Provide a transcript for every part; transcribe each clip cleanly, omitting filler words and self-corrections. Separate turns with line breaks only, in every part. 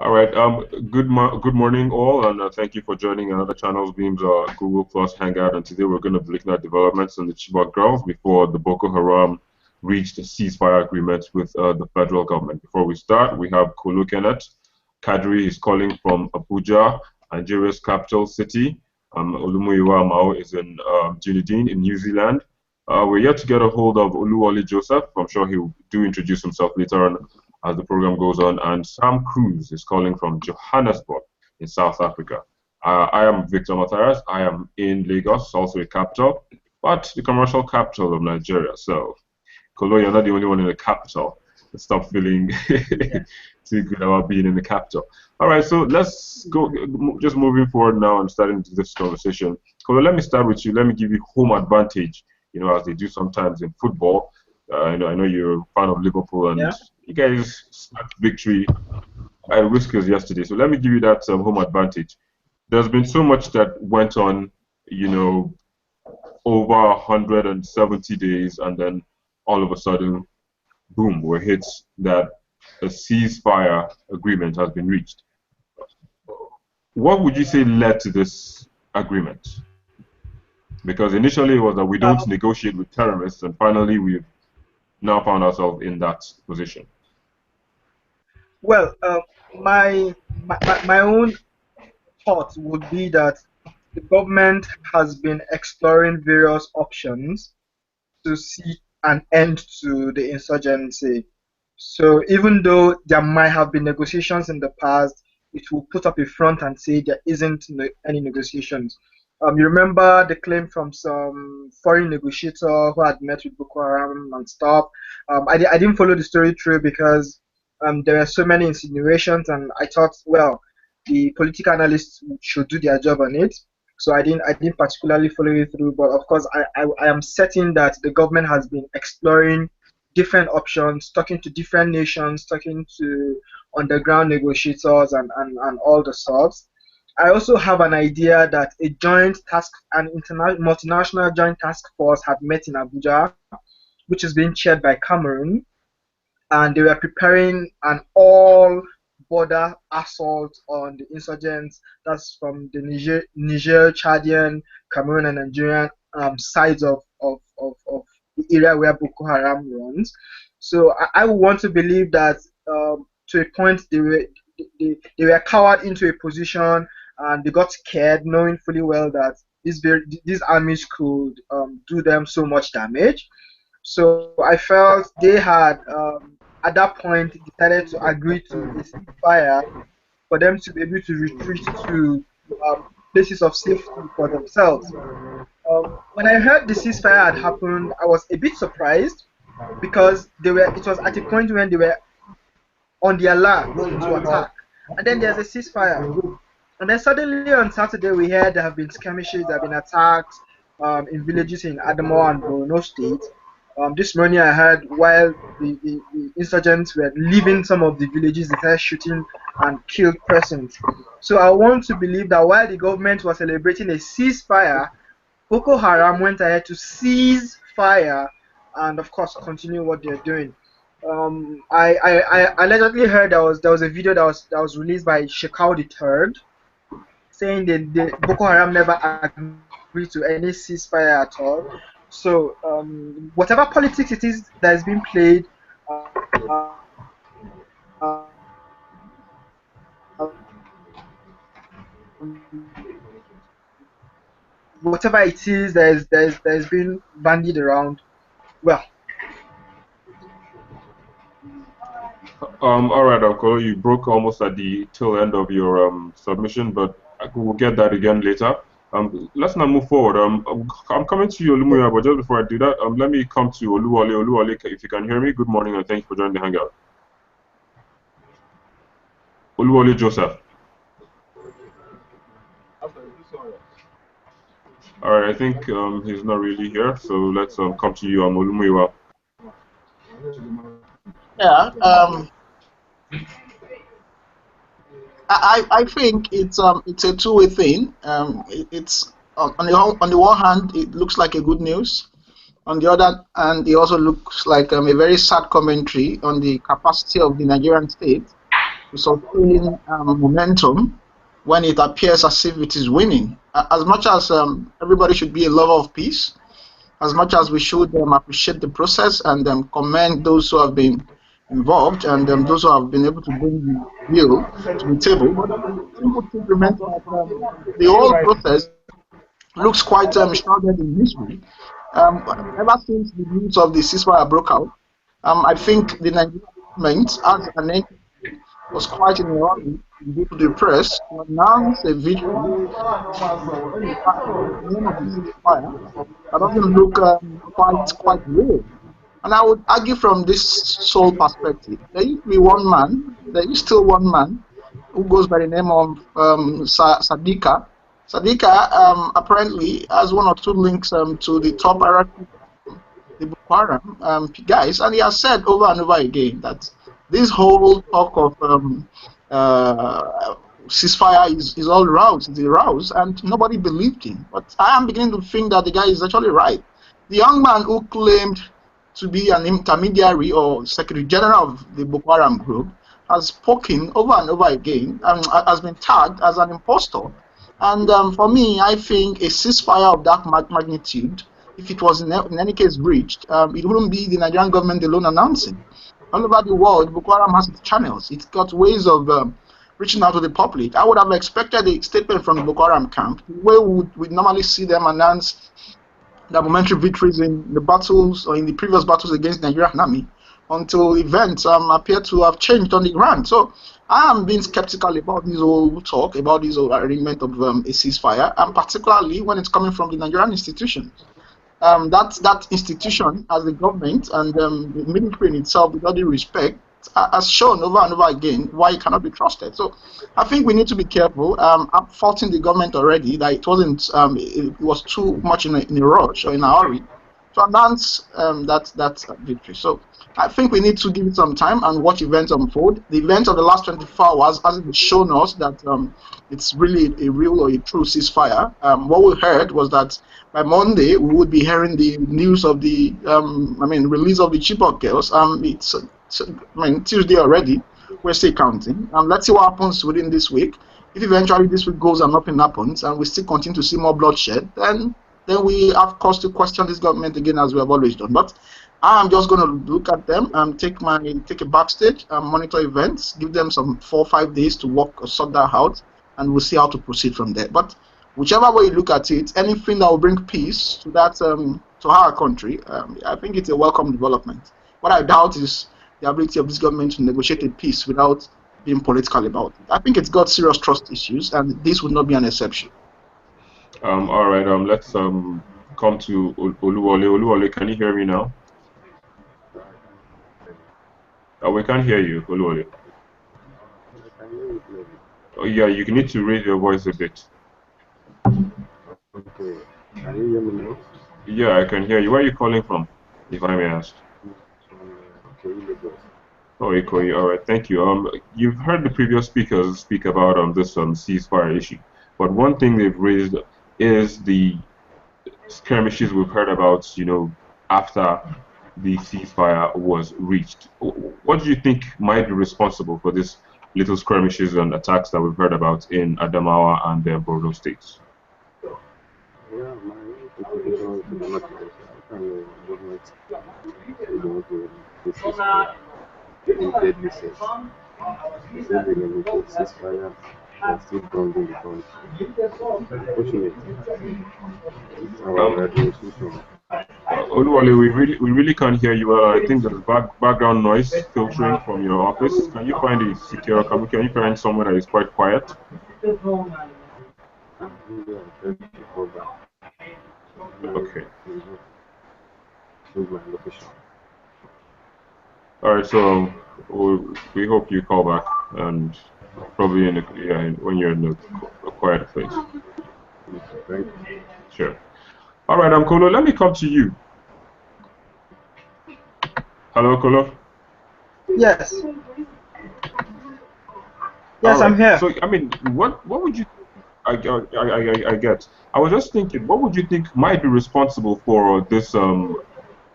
All right. Good morning, all, and thank you for joining another Channels Beams Google Plus Hangout. And today we're going to be looking at developments in the Chibok girls before the Boko Haram reached a ceasefire agreement with the federal government. Before we start, we have Kulu Kenneth. Kadri is calling from Abuja, Nigeria's capital city. Olumuyiwa Mao is in Dunedin in New Zealand. We're yet to get a hold of Oluwole Joseph. I'm sure he'll do introduce himself later on as the program goes on. And Sam Cruz is calling from Johannesburg in South Africa. I am Victor Matthias. I am in Lagos, also a capital, but the commercial capital of Nigeria. So, Kolo, you're not the only one in the capital. Stop feeling too good about being in the capital. All right, so let's go. Just moving forward now and starting this conversation. Kolo, let me start with you. Let me give you home advantage. You know, as they do sometimes in football. I know you're a fan of Liverpool, and you guys snapped victory at Whiskers yesterday. So let me give you that home advantage. There's been so much that went on, you know, over 170 days, and then all of a sudden, boom, we're hit that a ceasefire agreement has been reached. What would you say led to this agreement? Because initially it was that we don't negotiate with terrorists, and finally we've now found ourselves in that position.
Well, my own thought would be that the government has been exploring various options to see an end to the insurgency. So even though there might have been negotiations in the past, it will put up a front and say there isn't any negotiations. You remember the claim from some foreign negotiator who had met with Boko Haram and stuff. I didn't follow the story through because there were so many insinuations, and I thought, well, the political analysts should do their job on it. So I didn't particularly follow it through. But of course, I am certain that the government has been exploring different options, talking to different nations, talking to underground negotiators and all the sorts. I also have an idea that an multinational joint task force had met in Abuja, which is being chaired by Cameroon, and they were preparing an all-border assault on the insurgents. That's from the Niger, Chadian, Cameroon, and Nigerian sides of the area where Boko Haram runs. So I want to believe that to a point they were cowered into a position, and they got scared, knowing fully well that these armies could do them so much damage. So I felt they had, at that point, decided to agree to a ceasefire for them to be able to retreat to places of safety for themselves. When I heard the ceasefire had happened, I was a bit surprised because it was at a point when they were on the alarm to attack, and then there's a ceasefire. And then suddenly on Saturday we heard there have been skirmishes, there have been attacks in villages in Adamawa and Borno State. This morning I heard while the insurgents were leaving some of the villages, they started shooting and killed persons. So I want to believe that while the government was celebrating a ceasefire, Boko Haram went ahead to seize fire and of course continue what they're doing. I allegedly heard there was a video that was released by Shekau III, saying that the Boko Haram never agreed to any ceasefire at all. So whatever politics it is that is being played, whatever it is that is being bandied around, well.
All right, Uncle, you broke almost at the tail end of your submission, but we'll get that again later. Let's now move forward. I'm coming to you, Olumuyiwa, but just before I do that, let me come to Oluwole. Oluwole, if you can hear me, good morning and thank you for joining the Hangout. Oluwole Joseph. All right, I think he's not really here, so let's come to you, Olumuyiwa.
Yeah. I think it's a two-way thing. It's on the one hand, it looks like a good news. On the other hand, it also looks like a very sad commentary on the capacity of the Nigerian state to sustain momentum when it appears as if it is winning. As much as everybody should be a lover of peace, as much as we should appreciate the process and commend those who have been involved and those who have been able to bring the deal to the table. But the simple truth remains that the whole process looks quite shrouded in mystery. Ever since the news of the ceasefire broke out, I think the Nigerian government, as an entity, was quite in a hurry to go to the press to announce a victory in the name of the ceasefire. That doesn't look quite real. And I would argue from this sole perspective, there used to be one man, there is still one man who goes by the name of Sadika. Sadika apparently has one or two links to the top hierarchy, the Boko Haram guys, and he has said over and over again that this whole talk of ceasefire is all roused, it's a rouse, and nobody believed him. But I am beginning to think that the guy is actually right. The young man who claimed to be an intermediary or Secretary General of the Boko Haram group has spoken over and over again and has been tagged as an impostor. And for me, I think a ceasefire of that magnitude, if it was in any case reached, it wouldn't be the Nigerian government alone announcing. All over the world, Boko Haram has its channels. It's got ways of reaching out to the public. I would have expected a statement from the Boko Haram camp, where we normally see them announce the momentary victories in the battles or in the previous battles against the Nigerian army, until events appear to have changed on the ground. So I am being skeptical about this whole talk, about this whole arrangement of a ceasefire, and particularly when it's coming from the Nigerian institutions. That institution, as the government and the military in itself, with all due respect, has shown over and over again why it cannot be trusted. So I think we need to be careful. I'm faulting the government already that it wasn't, it was too much in a rush or in a hurry to announce that victory. So I think we need to give it some time and watch events unfold. The events of the last 24 hours hasn't shown us that it's really a real or a true ceasefire. What we heard was that by Monday we would be hearing the news of the release of the Chibok girls. It's Tuesday already. We're still counting. Let's see what happens within this week. If eventually this week goes and nothing happens, and we still continue to see more bloodshed, then we have cause to question this government again, as we have always done. But I'm just going to look at them and take a backstage and monitor events, give them some 4 or 5 days to work or sort that out, and we'll see how to proceed from there. But whichever way you look at it, anything that will bring peace to that to our country, I think it's a welcome development. What I doubt is the ability of this government to negotiate a peace without being political about it. I think it's got serious trust issues, and this would not be an exception.
All right. Let's come to Oluwole. Oluwole, can you hear me now? We can't hear you, Oluwole. Oh, yeah, you need to raise your voice a bit.
Okay. Can you hear me now?
Yeah, I can hear you. Where are you calling from, if I may ask? Oh, Ikoyi. All right, thank you. You've heard the previous speakers speak about this ceasefire issue, but one thing they've raised is the skirmishes we've heard about, after the ceasefire was reached. What do you think might be responsible for this little skirmishes and attacks that we've heard about in Adamawa and the Borno states?
Yeah, my opinion is the government this is deadly sense. They say they negotiate ceasefire and still bombing the country. Unfortunately, it's our administration.
Oluwale, we really can't hear you well. I think there's background noise filtering from your office. Can you find a secure? Can you find somewhere that is quite quiet? Okay. All right. So we hope you call back, and probably when you're in a quiet place. Sure. All right, Kolo, let me come to you. Hello, Kolo.
Yes. Yes, right. I'm here.
So, what would you? I get. I was just thinking, what would you think might be responsible for this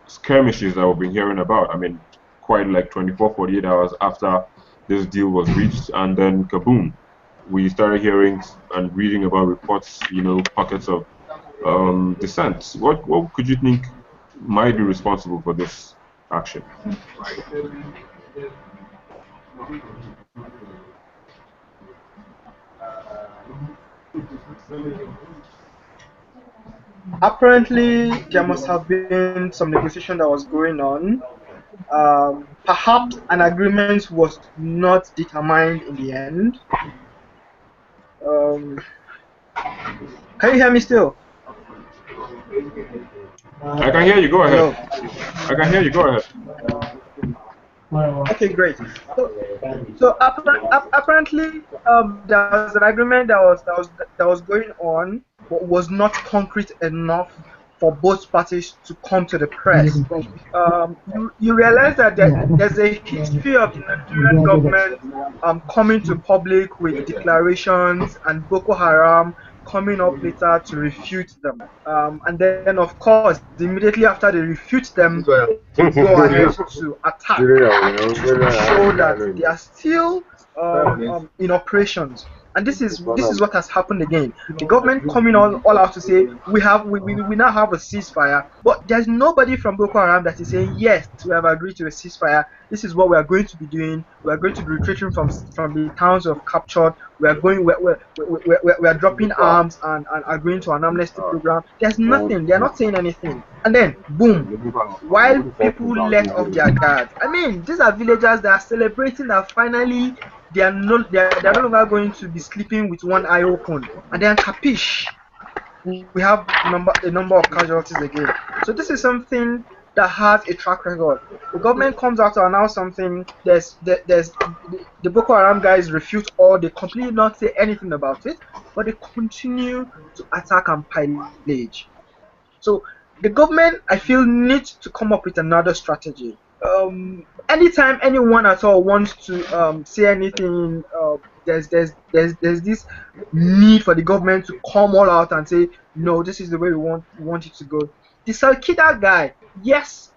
skirmishes that we've been hearing about? Quite like 24, 48 hours after this deal was reached, and then kaboom, we started hearing and reading about reports, pockets of dissent. What could you think might be responsible for this action?
Apparently, there must have been some negotiation that was going on. Perhaps an agreement was not determined in the end. Can you hear me still?
I can hear you. Go ahead.
Hello.
I can hear you. Go ahead.
Okay, great. So apparently, there was an agreement that was going on, but was not concrete enough for both parties to come to the press. You realize that there's a history of the Nigerian government coming to public with declarations and Boko Haram coming up later to refute them. And then, of course, immediately after they refute them, they go ahead to attack to show that they are still in operations. And this is what has happened again. The government coming all out to say we now have a ceasefire, but there's nobody from Boko Haram that is saying yes, we have agreed to a ceasefire. This is what we are going to be doing. We are going to be retreating from the towns we've captured. We are dropping arms and agreeing to an amnesty program. There's nothing. They are not saying anything. And then boom, while people let off their guards. I mean, these are villagers that are celebrating that finally they are no longer going to be sleeping with one eye open. And then capiche, we have a number of casualties again. So this is something that has a track record. The government comes out to announce something. The Boko Haram guys refute or they completely not say anything about it, but they continue to attack and pillage. So the government, I feel, needs to come up with another strategy. Anytime anyone at all wants to say anything, there's this need for the government to come all out and say, no, this is the way we want it to go. The Salkida guy, yes,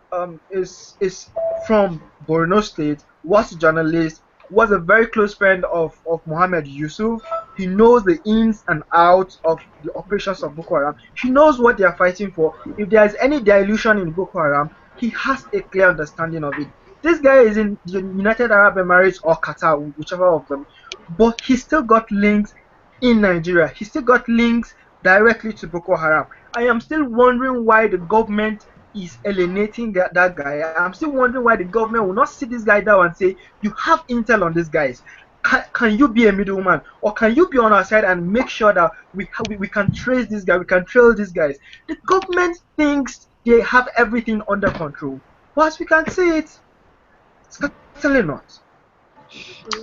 is from Borno State, was a journalist, was a very close friend of Mohammed Yusuf. He knows the ins and outs of the operations of Boko Haram. He knows what they are fighting for. If there is any dilution in Boko Haram, he has a clear understanding of it. This guy is in the United Arab Emirates or Qatar, whichever of them, but he still got links in Nigeria. He still got links directly to Boko Haram. I am still wondering why the government is alienating that guy. I'm still wondering why the government will not sit this guy down and say, you have intel on these guys. Can you be a middleman, or can you be on our side and make sure that we can trace this guy, we can trail these guys? The government thinks they have everything under control, but as we can see it, certainly not.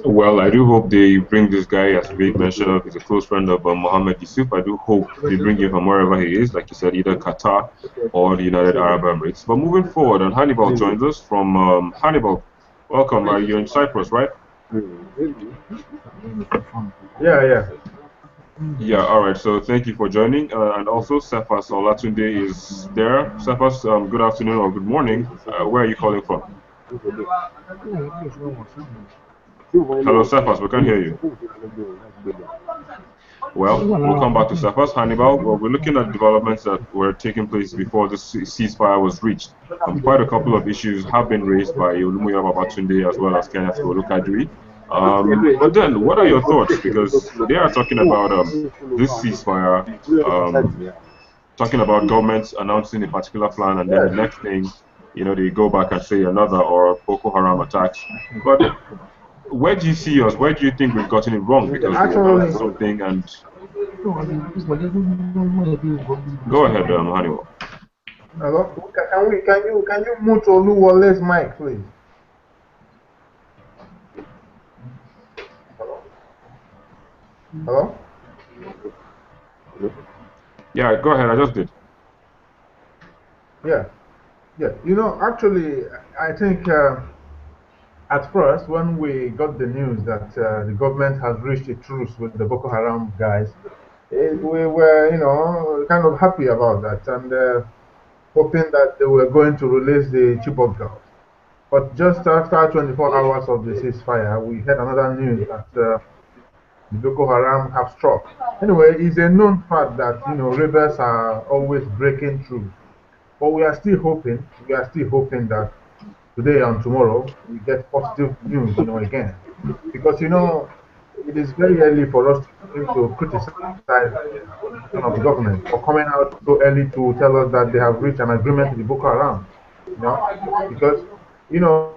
Well, I do hope they bring this guy, as Wade mentioned, he's a close friend of Mohammed Yusuf. I do hope they bring him from wherever he is, like you said, either Qatar or the United Arab Emirates. But moving forward, and Hannibal joins us from Hannibal. Welcome. You're in Cyprus, right?
Yeah.
Yeah, all right. So thank you for joining. And also, Cephas Olatunde is there. Cephas, good afternoon or good morning. Where are you calling from? Hello, Cephas, we can't hear you. Well, we'll come back to Cephas. Hannibal, well, we're looking at developments that were taking place before the ceasefire was reached. Quite a couple of issues have been raised by Olumuyiwa Babatunde as well as Kenneth Olukadiri. But then, what are your thoughts? Because they are talking about this ceasefire, talking about governments announcing a particular plan, and then the next thing, they go back and say another, or Boko Haram attacks. But where do you see us? Where do you think we've gotten it wrong? Because we announced something and... Go ahead, Hannibal.
Hello? Can you mute Oluwole's mic, please? Hello?
Yeah, go ahead. I just did.
Yeah. Actually, I think at first, when we got the news that the government has reached a truce with the Boko Haram guys, we were, kind of happy about that and hoping that they were going to release the Chibok girls. But just after 24 hours of the ceasefire, we had another news that the Boko Haram have struck. Anyway, it's a known fact that rebels are always breaking through. But we are still hoping. We are still hoping that today and tomorrow we get positive news. Again, because it is very early for us to criticize the position of the government for coming out so early to tell us that they have reached an agreement with the Boko Haram. Because you know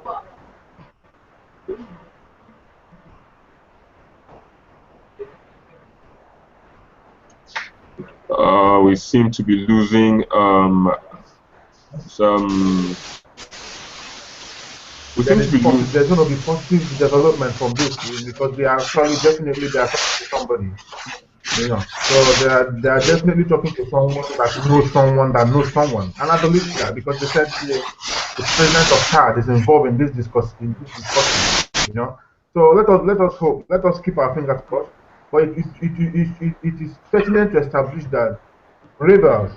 We seem to be losing some. We seem to be losing.
there's going to be positive development from this because they are actually definitely they are talking to somebody. So they are definitely talking to someone that knows someone, and I believe that because they said the president of Chad is involved in this discussion. So let us hope, let us keep our fingers crossed. But it is pertinent to establish that rebels,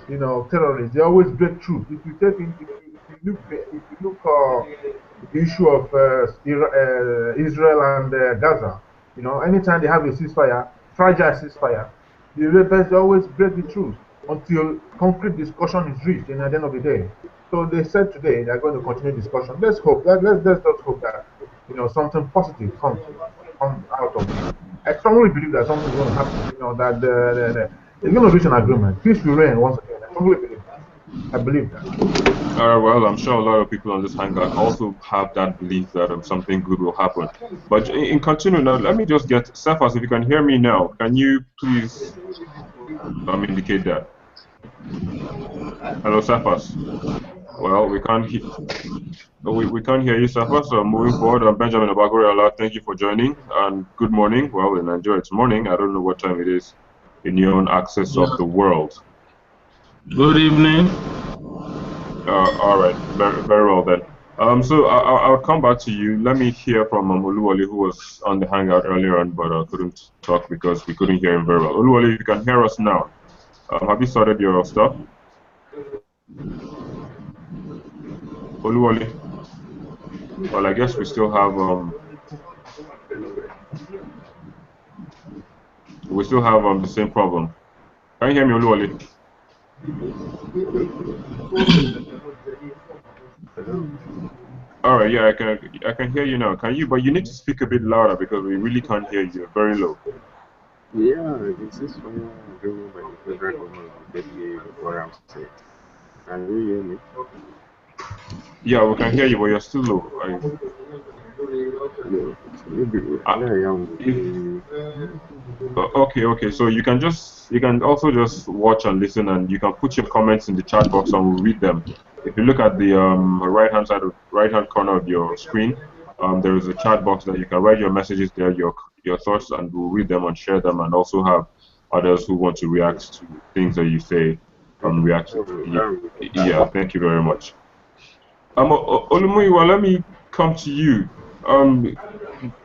terrorists, they always break through. If you look the issue of Israel and Gaza, anytime they have a ceasefire, fragile ceasefire, the rebels always break the truce until concrete discussion is reached. And at the end of the day, so they said today they are going to continue discussion. Let's hope that let's just hope that something positive come out of it. I strongly believe that something is going to happen. That they're going to reach an agreement. Peace will reign once again. I strongly believe that. I believe that.
Well, I'm sure a lot of people on this hangout also have that belief that something good will happen. But in continuing now, let me just get Cephas, if you can hear me now, can you please indicate that? Hello, Cephas. Well, we can't hear you, Cephas. So moving forward, Benjamin Abagoriola, thank you for joining and good morning. Well, in Nigeria it's morning. I don't know what time it is in your own access of the world.
Good evening.
All right, very, very well then. So I'll come back to you. Let me hear from Oluwole, who was on the hangout earlier on, but couldn't talk because we couldn't hear him very well. Oluwole, if you can hear us now, have you started your stuff? Oluwole. Well, I guess we still have the same problem. Can you hear me, Oluwole? All right, yeah, I can hear you now. Can you? But you need to speak a bit louder because we really can't hear you. You're very low.
Yeah, this is from agreement by the federal government with the Haram state. Can you hear me?
Yeah, we can hear you, but you're still low. Okay. So you can also just watch and listen, and you can put your comments in the chat box, and we'll read them. If you look at the right hand corner of your screen, there is a chat box that you can write your messages there, your thoughts, and we'll read them and share them, and also have others who want to react to things that you say. React. Yeah, thank you very much. Olumuyiwa, let me come to you.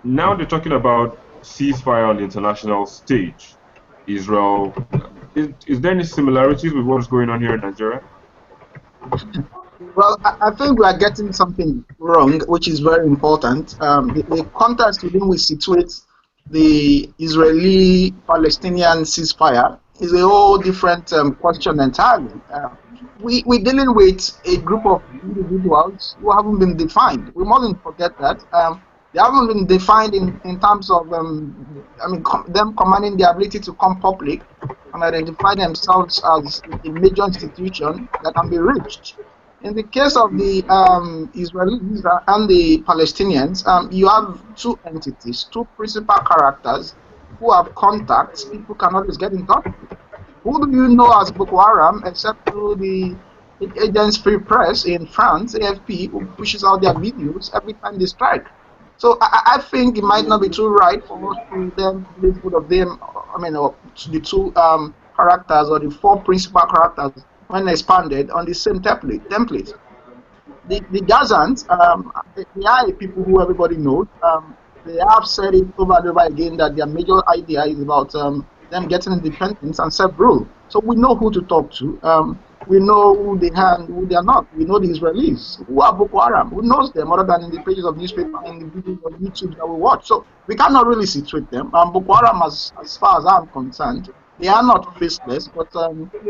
Now they're talking about ceasefire on the international stage. Israel, is there any similarities with what's going on here in Nigeria?
Well, I think we are getting something wrong, which is very important. The context within which situate the Israeli-Palestinian ceasefire is a whole different question entirely. We're dealing with a group of individuals who haven't been defined. We mustn't forget that. They haven't been defined in terms of, them commanding the ability to come public and identify themselves as a major institution that can be reached. In the case of the Israelis and the Palestinians, you have two entities, two principal characters who have contacts. People can always get in touch with. Who do you know as Boko Haram except through the Agence Free Press in France, AFP, who pushes out their videos every time they strike? So I think it might not be too right for us to then place both of them, or the two characters or the four principal characters when expanded on the same template. The Gazans, they are people who everybody knows. They have said it over and over again that their major idea is about them getting independence and self-rule. So we know who to talk to. We know who they are and who they are not. We know the Israelis. Who are Boko Haram? Who knows them other than in the pages of newspaper and the videos on YouTube that we watch? So we cannot really situate them. And Boko Haram, as far as I'm concerned, they are not faceless, but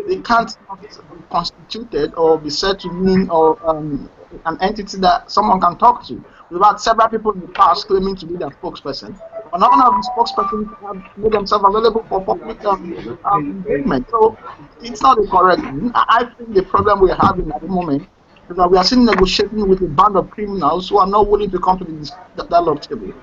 they can't not be constituted or be said to mean or an entity that someone can talk to. We've had several people in the past claiming to be their spokesperson, but none of the spokespersons have made themselves available for public engagement. So it's not a correct thing. I think the problem we're having at the moment is that we are still negotiating with a band of criminals who are not willing to come to the dialogue table.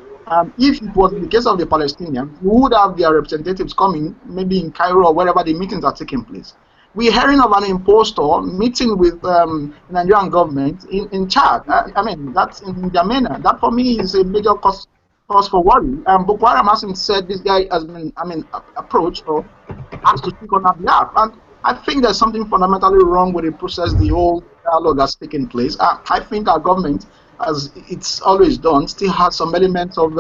If it was in the case of the Palestinians, we would have their representatives coming, maybe in Cairo or wherever the meetings are taking place. We're hearing of an impostor meeting with the Nigerian government in Chad. I mean, that's in Jamena. That for me is a major cause for worry. Boko Haram hasn't said this guy has been, approached or asked to speak on our behalf. And I think there's something fundamentally wrong with the process the whole dialogue has taken place. I think our government, as it's always done, still has some elements of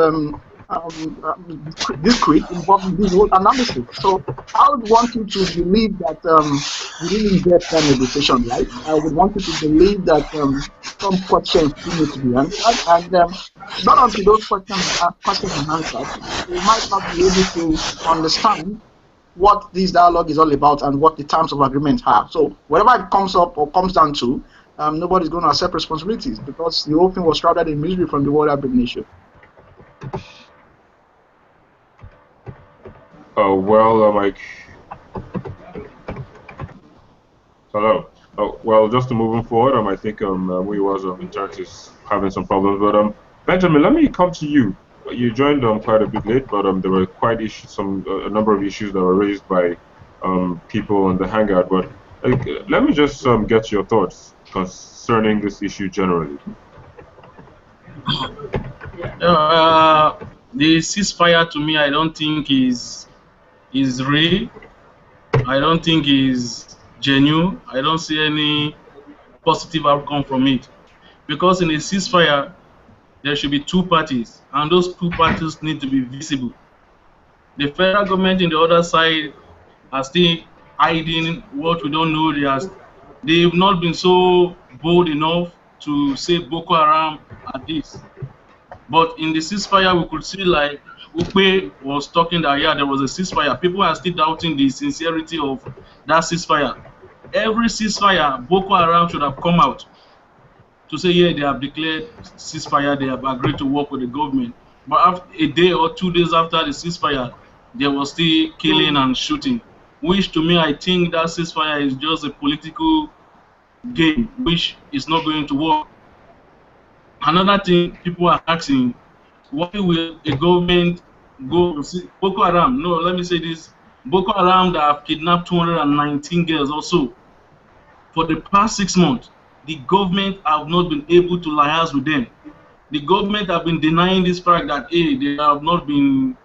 discreet involving this whole analysis. So I would want you to believe that we didn't get that negotiation right. I would want you to believe that some questions still need to be answered, and not until those questions are answered, we might not be able to understand what this dialogue is all about and what the terms of agreement have. So whatever it comes up or comes down to, nobody's going to accept responsibilities because the whole thing was shrouded in misery from the World Health issue.
Mike. Hello. Well, just to moving forward, I think we was internet is having some problems, but Benjamin, let me come to you. You joined quite a bit late, but there were quite a number of issues that were raised by people in the Hangout. But let me just get your thoughts concerning this issue generally.
The ceasefire to me, I don't think is real. I don't think is genuine. I don't see any positive outcome from it, because in a ceasefire there should be two parties, and those two parties need to be visible. The federal government in the other side are still hiding what we don't know. They've not been so bold enough to say Boko Haram at this. But in the ceasefire, we could see, like Ukwe was talking that, yeah, there was a ceasefire. People are still doubting the sincerity of that ceasefire. Every ceasefire, Boko Haram should have come out to say, yeah, they have declared ceasefire, they have agreed to work with the government. But after a day or 2 days after the ceasefire, there was still killing and shooting, which to me, I think that ceasefire is just a political game, which is not going to work. Another thing people are asking, why will a government go to see Boko Haram? No, let me say this. Boko Haram that have kidnapped 219 girls or so. For the past 6 months, the government have not been able to liaise with them. The government have been denying this fact that, hey, there have not been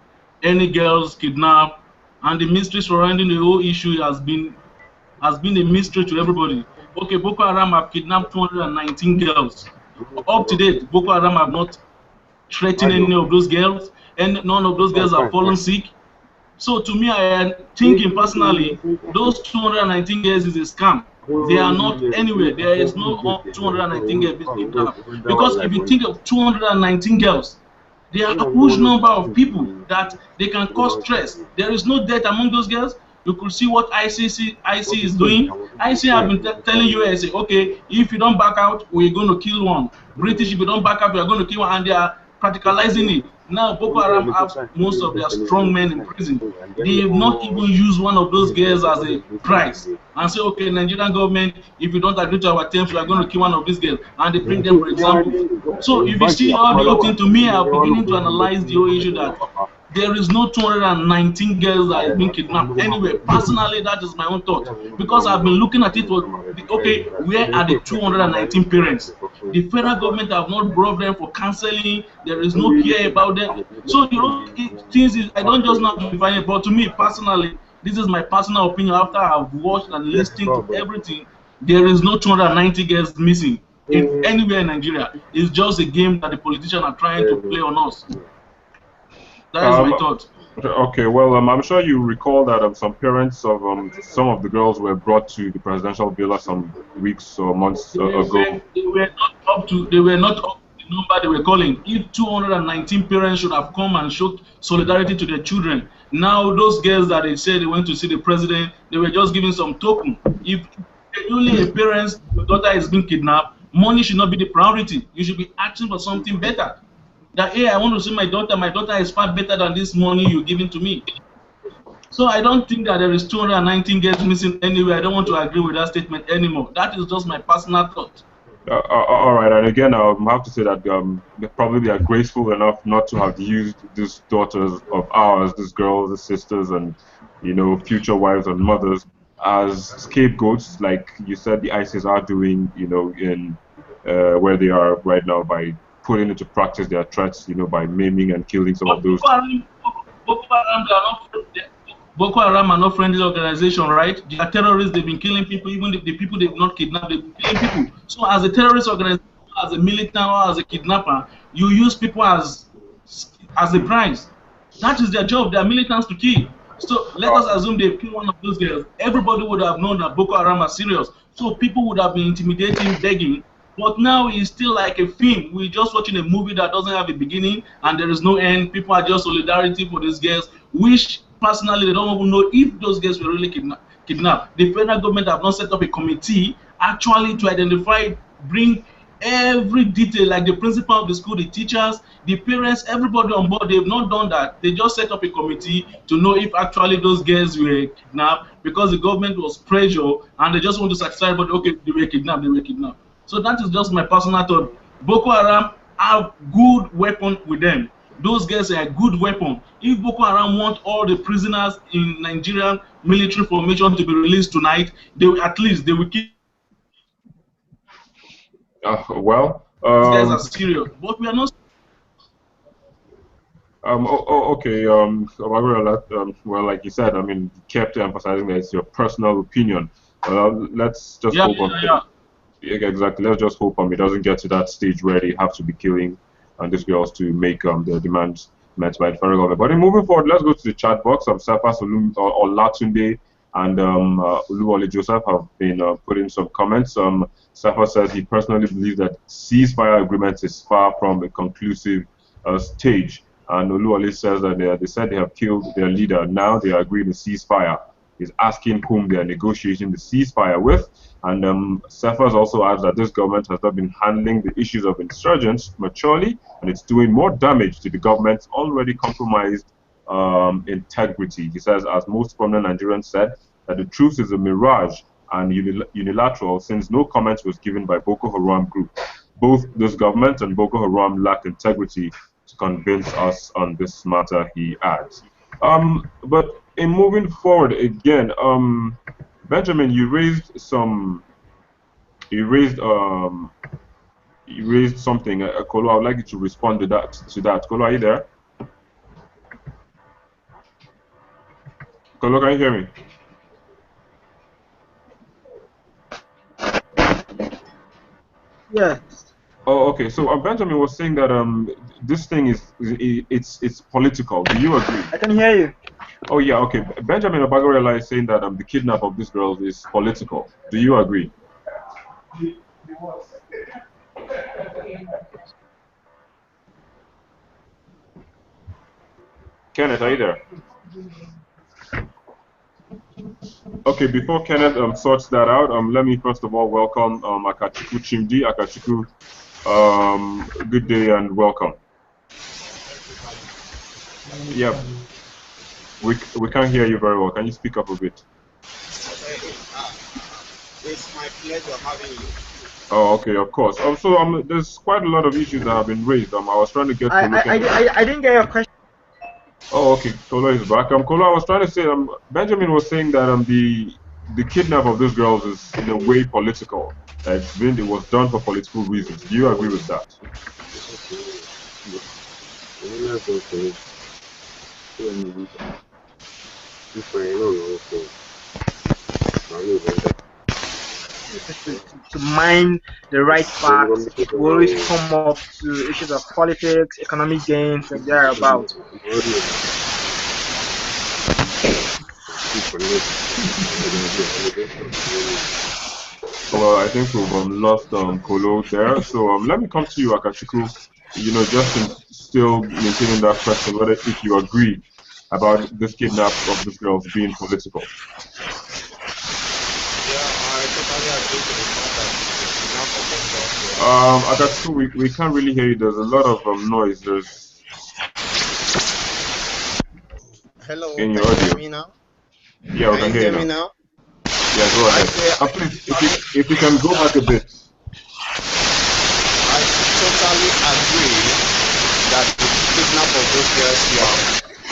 any girls kidnapped, and the mystery surrounding the whole issue has been a mystery to everybody. Okay, Boko Haram have kidnapped 219 girls. Up to date, Boko Haram have not threatened any of those girls, and none of those girls have fallen sick. So to me, I am thinking personally, those 219 girls is a scam. They are not anywhere. There is no 219 girls being kidnapped. Because if you think of 219 girls, there are a huge number of people that they can cause stress. There is no death among those girls. You could see what IC is doing. IC have been telling US, okay, if you don't back out, we're going to kill one. British, if you don't back out, we're going to kill one, and they are practicalizing it. Now Boko Haram have most of their strong men in prison. They have not even used one of those girls as a prize and say, okay, Nigerian government, if you don't agree to our terms, we are going to kill one of these girls, and they bring them for example. So if you see all the whole thing, to me, I'm beginning to analyze the whole issue that there is no 219 girls that have been kidnapped anywhere. Personally, that is my own thought. Because I've been looking at it, okay, where are the 219 parents? The federal government have not brought them for counseling. There is no care about them. So, you know, things is, I don't just know how to define it, but to me, personally, this is my personal opinion after I've watched and listened to everything. There is no 290 girls missing in anywhere in Nigeria. It's just a game that the politicians are trying to play on us. That is my thought.
Okay, well, I'm sure you recall that some parents of some of the girls were brought to the presidential villa some weeks or months ago.
They were not up to the number they were calling. If 219 parents should have come and showed solidarity to their children, now those girls that they said they went to see the president, they were just giving some token. If only a parent's daughter is being kidnapped, money should not be the priority. You should be asking for something better. That, hey, I want to see my daughter. My daughter is far better than this money you're giving to me. So I don't think that there is 219 girls missing anywhere. I don't want to agree with that statement anymore. That is just my personal thought.
All right, and again, I have to say that they probably are graceful enough not to have used these daughters of ours, these girls, these sisters, and future wives and mothers as scapegoats, like you said the ISIS are doing, in where they are right now by putting into practice their threats, by maiming and killing some of those.
Boko Haram are not friendly organization, right? They are terrorists. They've been killing people. Even if the people they've not kidnapped, they've been killing people. So as a terrorist organization, as a militant or as a kidnapper, you use people as a prize. That is their job. They are militants to kill. So let us assume they've killed one of those girls. Everybody would have known that Boko Haram are serious. So people would have been intimidating, begging. But now it's still like a film. We're just watching a movie that doesn't have a beginning and there is no end. People are just solidarity for these girls, which personally they don't even know if those girls were really kidnapped. The federal government have not set up a committee actually to identify, bring every detail, like the principal of the school, the teachers, the parents, everybody on board. They've not done that. They just set up a committee to know if actually those girls were kidnapped, because the government was pressure and they just want to satisfy everybody. Okay, they were kidnapped, they were kidnapped. So that is just my personal thought. Boko Haram have good weapon with them. Those girls are a good weapon. If Boko Haram want all the prisoners in Nigerian military formation to be released tonight, at least they will keep.
Well,
these guys are serious, but we are not.
Okay. Well, like you said, I mean, you kept emphasizing that it's your personal opinion. Let's just hope. Yeah, exactly. Let's just hope it doesn't get to that stage where they have to be killing these girls to make their demands met by the federal government. But then moving forward, let's go to the chat box. Safa Olatunde and Oluwole Joseph have been putting some comments. Safa says he personally believes that ceasefire agreement is far from a conclusive stage. And Oluwole says that they said they have killed their leader. Now they are agreeing to ceasefire. He's asking whom they are negotiating the ceasefire with. And Cephas also adds that this government has not been handling the issues of insurgents maturely, and it's doing more damage to the government's already compromised integrity. He says, as most prominent Nigerians said, that the truth is a mirage and unilateral, since no comment was given by Boko Haram group. Both this government and Boko Haram lack integrity to convince us on this matter, he adds. But in moving forward again, Benjamin, you raised something. Kolo, I would like you to respond to that. Kolo, are you there? Kolo, can you hear me?
Yes.
Oh, okay. So Benjamin was saying that this thing it's political. Do you agree?
I can hear you.
Oh yeah, okay. Benjamin Obagarela is saying that the kidnap of these girls is political. Do you agree? Kenneth, are you there? Okay, before Kenneth sorts that out, let me first of all welcome Akachuku Chimdi. Akachuku, good day and welcome. Yeah. We can't hear you very well. Can you speak up a bit?
It's my pleasure having you.
Oh, okay, of course. So there's quite a lot of issues that have been raised. I was trying to get.
I didn't get your question.
Oh, okay. Kolo is back. Kolo, I was trying to say. Benjamin was saying that the kidnap of these girls is in a way political. It was done for political reasons. Do you agree with that?
To mine the right facts, we always come up to issues of politics, economic gains, and thereabouts.
Well, I think we've lost Kolo there. So let me come to you, Akachuku. Just in still maintaining that question, whether if you agree about this kidnap of these girls being political.
Yeah, I totally agree to the fact that enough of the girls.
Akachuku, we can't really hear you. There's a lot of noise. There's
Hello,
in
can
your
you hear
audio.
me now?
Yeah, we
Can
can
you
hear
hear
you
me
now.
now?
Yeah, go
I
ahead.
say
Please, if you can go back a bit.
I totally agree that the kidnap of those girls, yeah.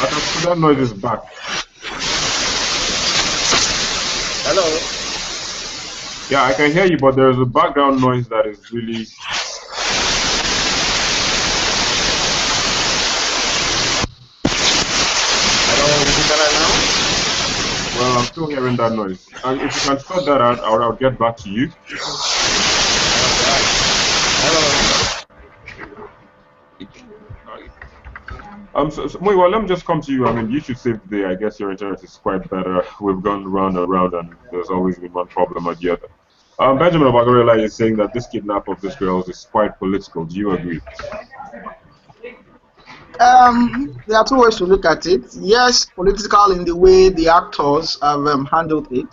Akachuku, that noise is back.
Hello?
Yeah, I can hear you, but there's a background noise that is really.
Hello, is it better now?
Well, I'm still hearing that noise. And if you can sort that out, I'll get back to you.
Hello?
Well, let me just come to you. I mean, you should save the day. I guess your internet is quite better. We've gone round and round, and there's always been one problem or the other. Benjamin Obagorela is saying that this kidnap of these girls is quite political. Do you agree?
There are two ways to look at it. Yes, political in the way the actors have handled it,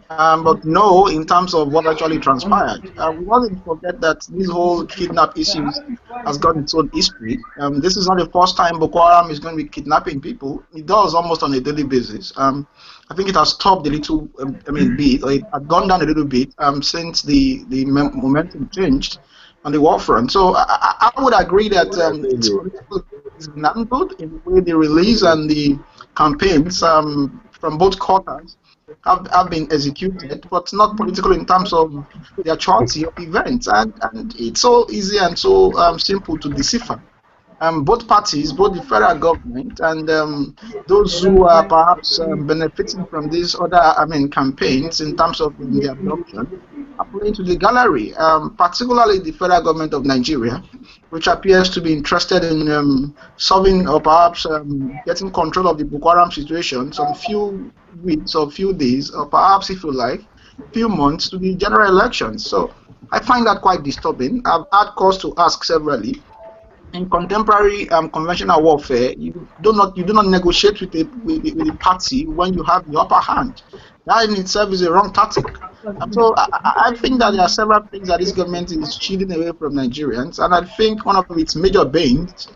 but no, in terms of what actually transpired. We mustn't forget that this whole kidnap issues has got its own history. This is not the first time Boko Haram is going to be kidnapping people. It does almost on a daily basis. I think it has stopped a little, bit, or it had gone down a little bit since the momentum changed on the war front. So I would agree that it's political is handled in the way the release and the campaigns from both quarters have been executed, but not political in terms of the actuality of events. And it's so easy and so simple to decipher. Both parties, both the federal government and those who are perhaps benefiting from these other, campaigns in terms of the abduction, are playing to the gallery, particularly the federal government of Nigeria, which appears to be interested in solving or perhaps getting control of the Boko Haram situation some few weeks or few days, or perhaps, if you like, few months to the general elections. So I find that quite disturbing. I've had cause to ask severally. In contemporary conventional warfare, you do not negotiate with the party when you have the upper hand. That in itself is a wrong tactic. So I think that there are several things that this government is shielding away from Nigerians, and I think one of its major banes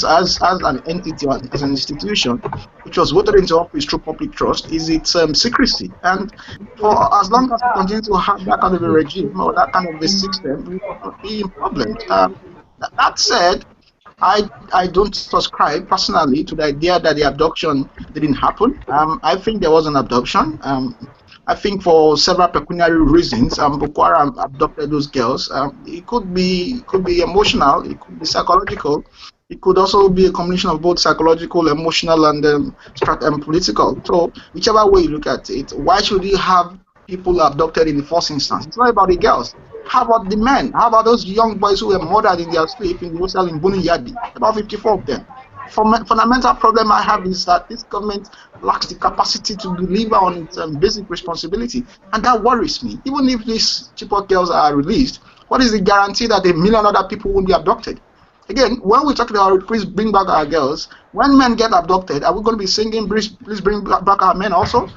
as an entity, as an institution, which was voted into office through public trust, is its secrecy. And for as long as we continue to have that kind of a regime or that kind of a system, we will not be in problems. That said, I don't subscribe personally to the idea that the abduction didn't happen. I think there was an abduction. I think for several pecuniary reasons, Boko Haram abducted those girls. It could be emotional, it could be psychological, it could also be a combination of both psychological, emotional, and political. So whichever way you look at it, why should you have people abducted in the first instance? It's not about the girls. How about the men? How about those young boys who were murdered in their sleep in the hostel in Buniyadi? About 54 of them. Fundamental problem I have is that this government lacks the capacity to deliver on its basic responsibility, and that worries me. Even if these Chibok girls are released, what is the guarantee that a million other people won't be abducted? Again, when we talk about please bring back our girls, when men get abducted, are we going to be singing please bring back our men also?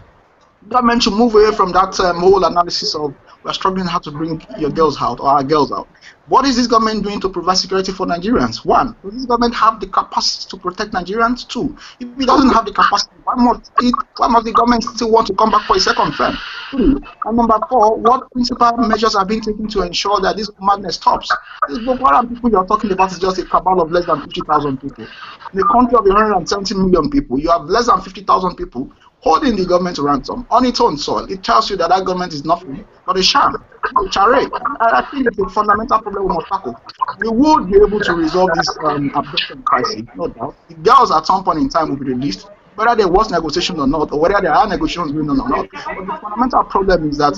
Government should move away from that whole analysis of we're struggling how to bring your girls out or our girls out. What is this government doing to provide security for Nigerians? One, does this government have the capacity to protect Nigerians? Two, if it doesn't have the capacity, why must the government still want to come back for a second term? Three, and number four, what principal measures are being taken to ensure that this madness stops? This Boko Haram people you're talking about is just a cabal of less than 50,000 people. In a country of 170 million people, you have less than 50,000 people holding the government to ransom on its own soil. It tells you that that government is nothing but a sham, a charade. I think it's a fundamental problem we must tackle. We would be able to resolve this abduction crisis, no doubt. The girls at some point in time will be released, whether there was negotiation or not, or whether there are negotiations going on or not. But the fundamental problem is that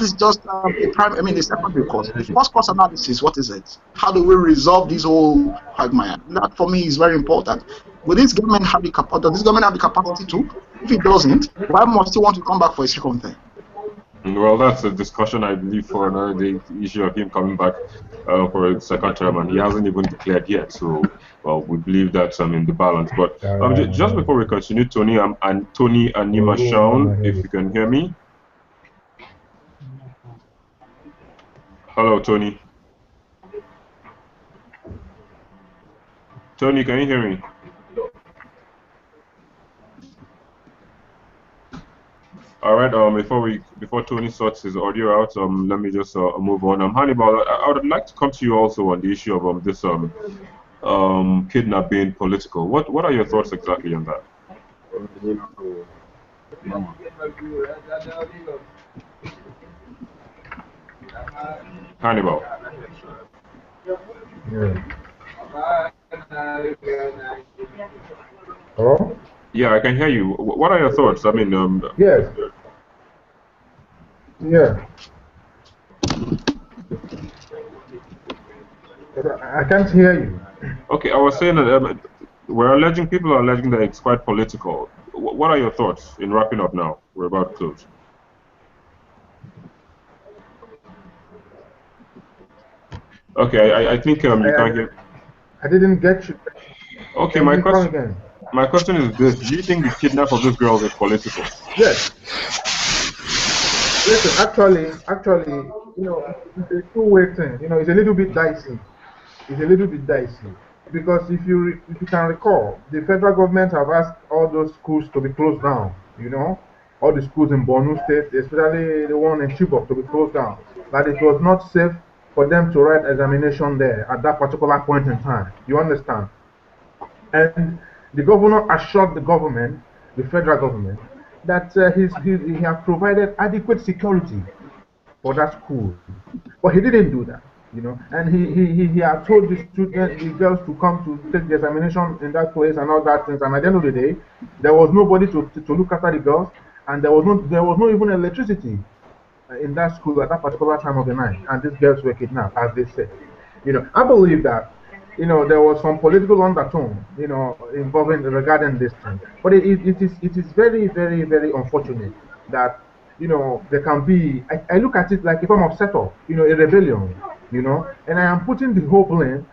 is just the secondary cause. The first cause analysis, what is it? How do we resolve this whole quagmire? That for me is very important. Will this government have the capacity? Does this government have the capacity to? If he doesn't, why must he want to come back for a second term?
Well, that's a discussion, I believe, for another day. The issue of him coming back for a second term, and he hasn't even declared yet. So, well, we believe that's in the balance. But just before we continue, Tony and Nima Shaun, if you can hear me. Hello, Tony. Tony, can you hear me? All right. Before Tony sorts his audio out, let me just move on. Hannibal, I would like to come to you also on the issue of this kidnap being political. What are your thoughts exactly on that? Hannibal.
Yeah. Hello?
Yeah, I can hear you. What are your thoughts? I mean,
yes. Yeah. I can't hear you.
Okay, I was saying that people are alleging that it's quite political. What are your thoughts in wrapping up now? We're about to close. Okay, I think you can't hear.
I didn't get you.
Okay, my question is this: do you think the kidnap of these girls is political?
Yes. Listen, actually, it's a two-way thing. It's a little bit dicey. Because if you can recall, the federal government have asked all those schools to be closed down. All the schools in Borno State, especially the one in Chibok, to be closed down. That it was not safe for them to write examination there at that particular point in time. You understand? And the governor assured the federal government, that he has provided adequate security for that school. But he didn't do that, and he had told the girls to come to take the examination in that place and all that things. And at the end of the day, there was nobody to look after the girls, and there was no even electricity in that school at that particular time of the night, and these girls were kidnapped, as they said. I believe that there was some political undertone, involving regarding this thing. But it is very, very, very unfortunate that there can be. I look at it like a form of setup, a rebellion, and I am putting the whole blame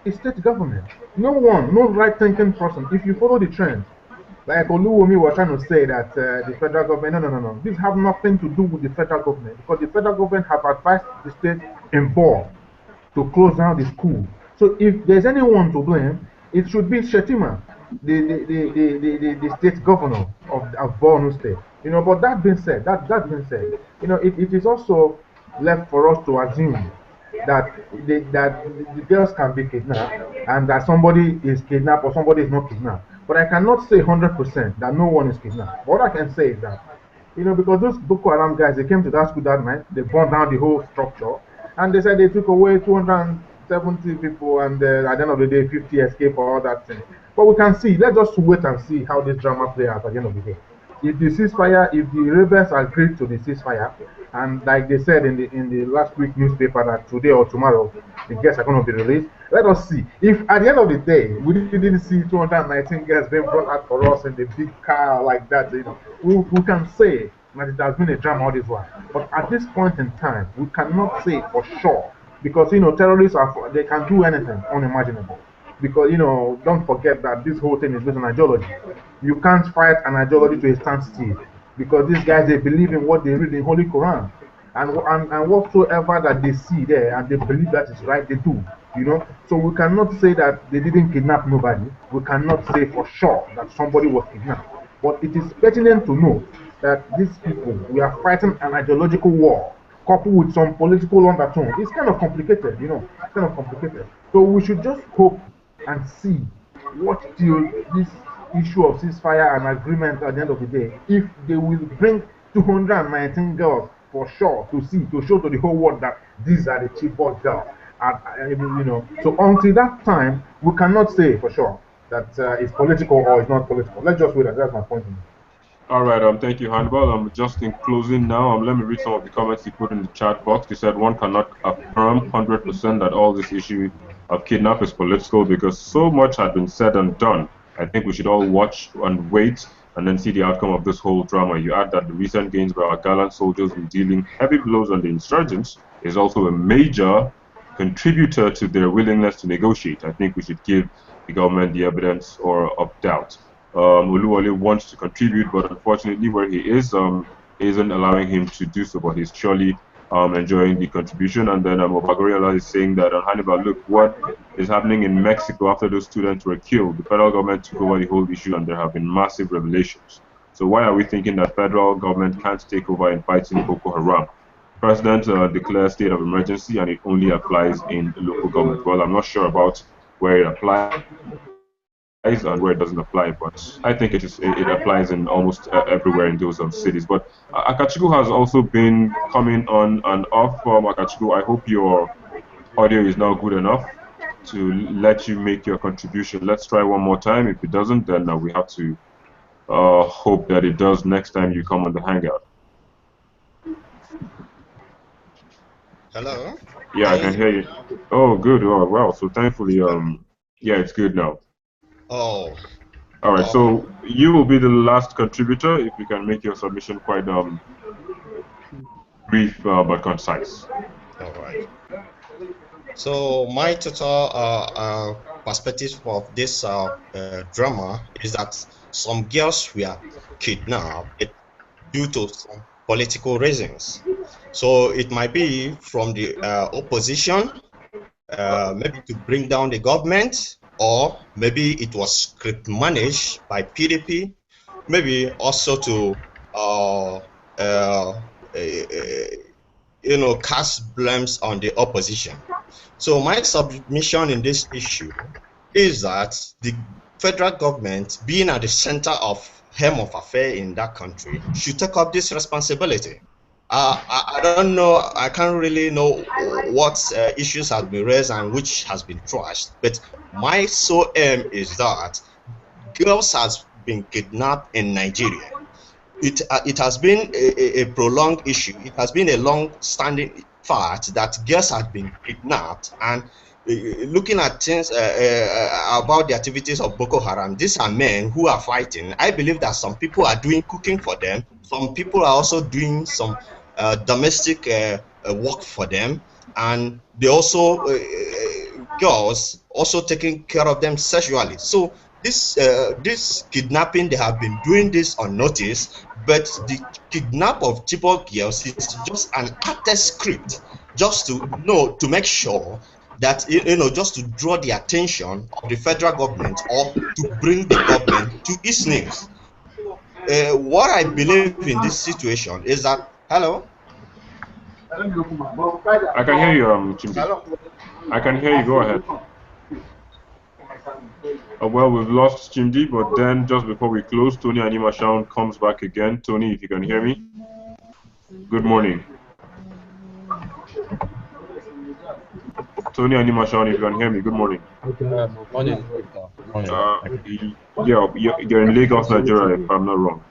in state government. No right-thinking person. If you follow the trend, like Oluwumi was trying to say that the federal government, no. This have nothing to do with the federal government, because the federal government have advised the state involved to close down the school. So if there's anyone to blame, it should be Shetima, the state governor of Borno State. But that being said, it is also left for us to assume that the girls can be kidnapped, and that somebody is kidnapped or somebody is not kidnapped. But I cannot say 100% that no one is kidnapped. What I can say is that, because those Boko Haram guys, they came to that school that night, they burned down the whole structure, and they said they took away 270 people, and at the end of the day, 50 escaped or all that thing. But we can see, let's just wait and see how this drama plays out at the end of the day. If the rebels agreed to the ceasefire, and like they said in the last week newspaper that today or tomorrow the guests are going to be released, let us see. If at the end of the day we didn't see 219 guests being brought out for us in the big car like that, we can say that it has been a drama all this while. But at this point in time, we cannot say for sure, because terrorists they can do anything unimaginable. Because don't forget that this whole thing is based on ideology. You can't fight an ideology to a standstill, because these guys, they believe in what they read in Holy Quran, and whatsoever that they see there and they believe that is right, they do. So we cannot say that they didn't kidnap nobody. We cannot say for sure that somebody was kidnapped. But it is pertinent to know that these people, we are fighting an ideological war coupled with some political undertone. It's kind of complicated, It's kind of complicated. So we should just hope and see what till this issue of ceasefire and agreement at the end of the day, if they will bring 219 girls for sure to show to the whole world that these are the Chibok girls. So until that time, we cannot say for sure that it's political or it's not political. Let's just wait. That's my point.
All right. Thank you, Hannibal. Just in closing now, let me read some of the comments he put in the chat box. He said one cannot affirm 100% that all this issue of kidnap is political, because so much had been said and done I think we should all watch and wait and then see the outcome of this whole drama. You add that the recent gains by our gallant soldiers in dealing heavy blows on the insurgents is also a major contributor to their willingness to negotiate. I think we should give the government the evidence or of doubt. Oluwole wants to contribute, but unfortunately, where he is, isn't allowing him to do so. But he's surely enjoying the contribution. And then Obagoriola is saying that on Hannibal, look what is happening in Mexico after those students were killed. The federal government took over the whole issue, and there have been massive revelations. So why are we thinking that federal government can't take over in fighting Boko Haram? President declares state of emergency, and it only applies in local government. Well, I'm not sure about where it applies and where it doesn't apply, but I think it applies in almost everywhere in those cities. But Akachuku has also been coming on and off. Akachuku, I hope your audio is now good enough to let you make your contribution. Let's try one more time. If it doesn't, then we have to hope that it does next time you come on the Hangout.
Hello?
Yeah, I can hear you. Oh, good. Oh, wow. So thankfully, yeah, it's good now.
Oh.
All right. So you will be the last contributor if you can make your submission quite brief but concise.
All right. So my total perspective of this drama is that some girls were kidnapped due to some political reasons. So it might be from the opposition, maybe to bring down the government, or maybe it was script managed by PDP, maybe also to cast blames on the opposition. So my submission in this issue is that the federal government, being at the center of helm of affair in that country, should take up this responsibility. I don't know, I can't really know what issues have been raised and which has been trashed, but my sole aim is that girls has been kidnapped in Nigeria. It has been a prolonged issue. It has been a long-standing fact that girls have been kidnapped, and looking at things about the activities of Boko Haram, these are men who are fighting. I believe that some people are doing cooking for them. Some people are also doing some domestic work for them, and they also girls also taking care of them sexually. So this kidnapping, they have been doing this unnoticed, but the kidnap of Chibok girls is just an acted script, just to make sure that just to draw the attention of the federal government, or to bring the government to its knees. What I believe in this situation is that hello.
I can hear you, Chimbi. I can hear you. Go ahead. Well, we've lost Chimdi, but then just before we close, Tony Animashaun comes back again. Tony, if you can hear me. Good morning. Tony Animashaun, if you can hear me. Good morning.
Good morning.
You're in Lagos, Nigeria, if I'm not wrong.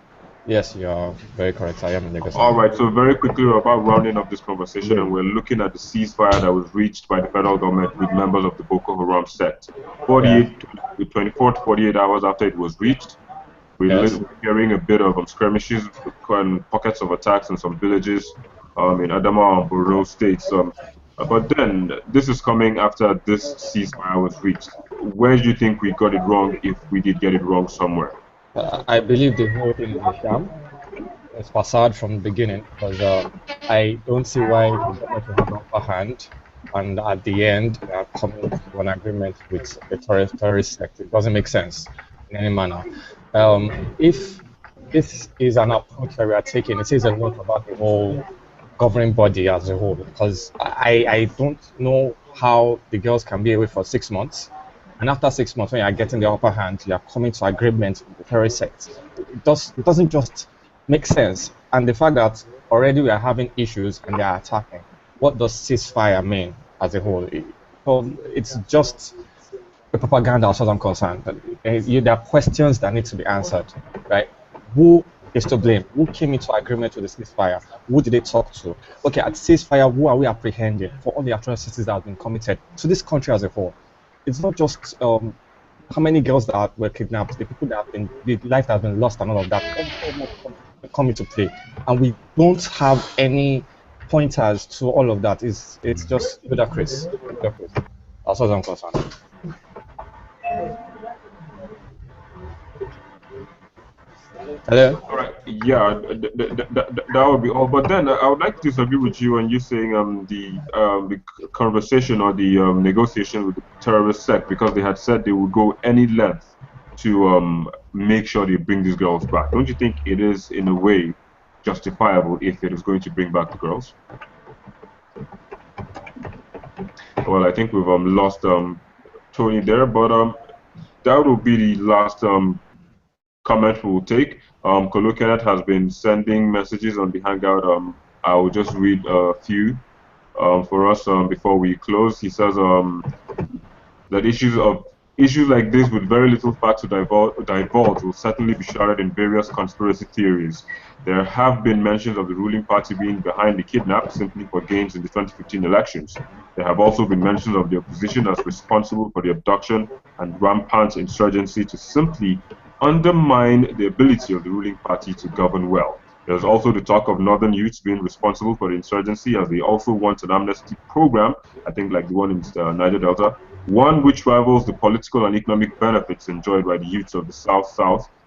Yes, you are very correct. I am in Lagos.
All right, so very quickly, we're about rounding up this conversation, and we're looking at the ceasefire that was reached by the federal government with members of the Boko Haram sect. 24 to 48 hours after it was reached, we're hearing a bit of skirmishes and pockets of attacks in some villages in Adamawa and Borno states. But then, this is coming after this ceasefire was reached. Where do you think we got it wrong, if we did get it wrong somewhere?
I believe the whole thing is a sham. It's facade from the beginning, because I don't see why the government will have an upper hand, and at the end they are coming to an agreement with the terrorist sect. It doesn't make sense in any manner. If this is an approach that we are taking, it says a lot about the whole governing body as a whole, because I don't know how the girls can be away for 6 months. And after 6 months, when you are getting the upper hand, you are coming to agreement with the terrorist sect. It doesn't just make sense. And the fact that already we are having issues and they are attacking, what does ceasefire mean as a whole? It's just a propaganda as far as I'm concerned. There are questions that need to be answered, right? Who is to blame? Who came into agreement with the ceasefire? Who did they talk to? Okay, at ceasefire, who are we apprehending for all the atrocities that have been committed to this country as a whole? It's not just how many girls that were kidnapped, the people that have been, the life that has been lost and all of that come into play, and we don't have any pointers to all of that. It's just ludicrous. As far as I'm concerned. Hello.
All right. Yeah, that would be all. But then I would like to disagree with you on you saying the conversation or the negotiation with the terrorist sect, because they had said they would go any length to make sure they bring these girls back. Don't you think it is in a way justifiable if it is going to bring back the girls? Well, I think we've lost Tony there, but that will be the last comment we will take. Kolo Kenneth has been sending messages on the Hangout. I will just read a few for us before we close. He says that issues like this with very little facts to divulge will certainly be shrouded in various conspiracy theories. There have been mentions of the ruling party being behind the kidnap simply for gains in the 2015 elections. There have also been mentions of the opposition as responsible for the abduction and rampant insurgency to simply undermine the ability of the ruling party to govern well. There's also the talk of northern youths being responsible for the insurgency, as they also want an amnesty program, I think like the one in Niger Delta, one which rivals the political and economic benefits enjoyed by the youths of the South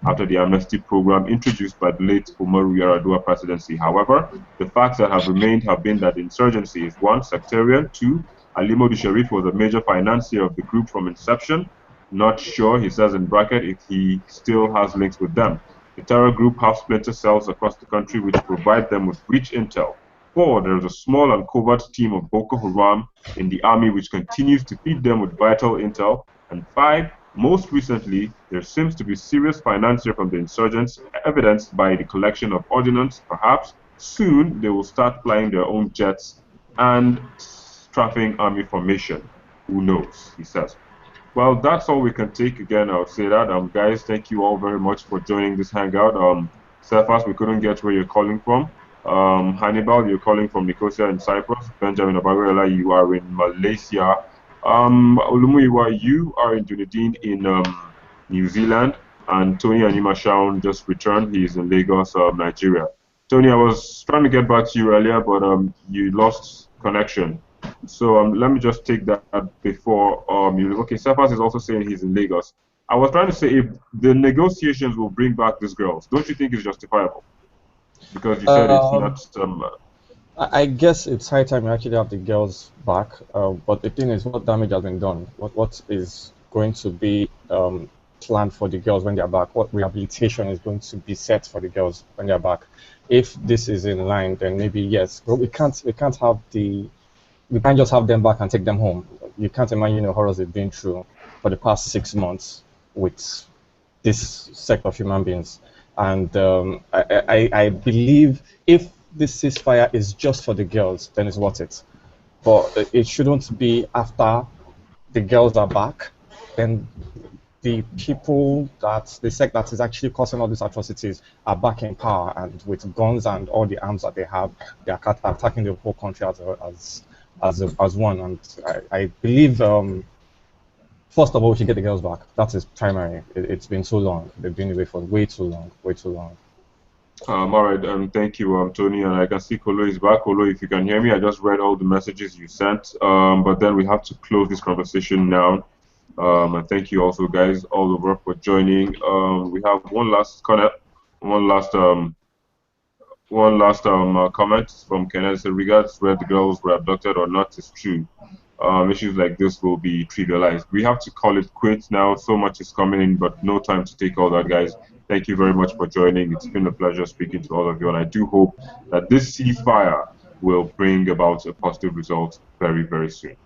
after the amnesty program introduced by the late Umaru Yar'Adua presidency. However, the facts that have remained have been that the insurgency is 1, sectarian, 2, Ali Modu Sharif was a major financier of the group from inception. Not sure, he says in bracket, if he still has links with them. The terror group have splinter cells across the country which provide them with breach intel. 4, there is a small and covert team of Boko Haram in the army which continues to feed them with vital intel. And 5, most recently, there seems to be serious financier from the insurgents, evidenced by the collection of ordnance. Perhaps soon they will start flying their own jets and strafing army formation. Who knows, he says. Well, that's all we can take. Again, I would say that. Guys, thank you all very much for joining this hangout. Cephas, we couldn't get where you're calling from. Hannibal, you're calling from Nicosia in Cyprus. Benjamin Abaruela, you are in Malaysia. Olumuyiwa, you are in Dunedin in New Zealand. And Tony Anima Shaun just returned. He is in Lagos, Nigeria. Tony, I was trying to get back to you earlier, but you lost connection. So let me just take that before you. Okay, Cephas is also saying he's in Lagos. I was trying to say if the negotiations will bring back these girls, don't you think it's justifiable? Because you said it's not.
I guess it's high time we actually have the girls back. But the thing is, what damage has been done? What is going to be planned for the girls when they are back? What rehabilitation is going to be set for the girls when they are back? If this is in line, then maybe yes. But we can't just have them back and take them home. You can't imagine the horrors they've been through for the past 6 months with this sect of human beings. And I believe if this ceasefire is just for the girls, then it's worth it. But it shouldn't be after the girls are back, then the people the sect that is actually causing all these atrocities are back in power, and with guns and all the arms that they have, they are attacking the whole country as one. And I believe first of all, we should get the girls back. That is primary. It's been so long. They've been away for way too long.
All right, thank you, Tony. And I can see Kolo is back. Kolo, if you can hear me, I just read all the messages you sent. But then we have to close this conversation now. And thank you also, guys, all over for joining. We have one last comment from Kenneth. Regards whether the girls were abducted or not is true. Issues like this will be trivialized. We have to call it quits now. So much is coming in, but no time to take all that, guys. Thank you very much for joining. It's been a pleasure speaking to all of you, and I do hope that this ceasefire will bring about a positive result very, very soon.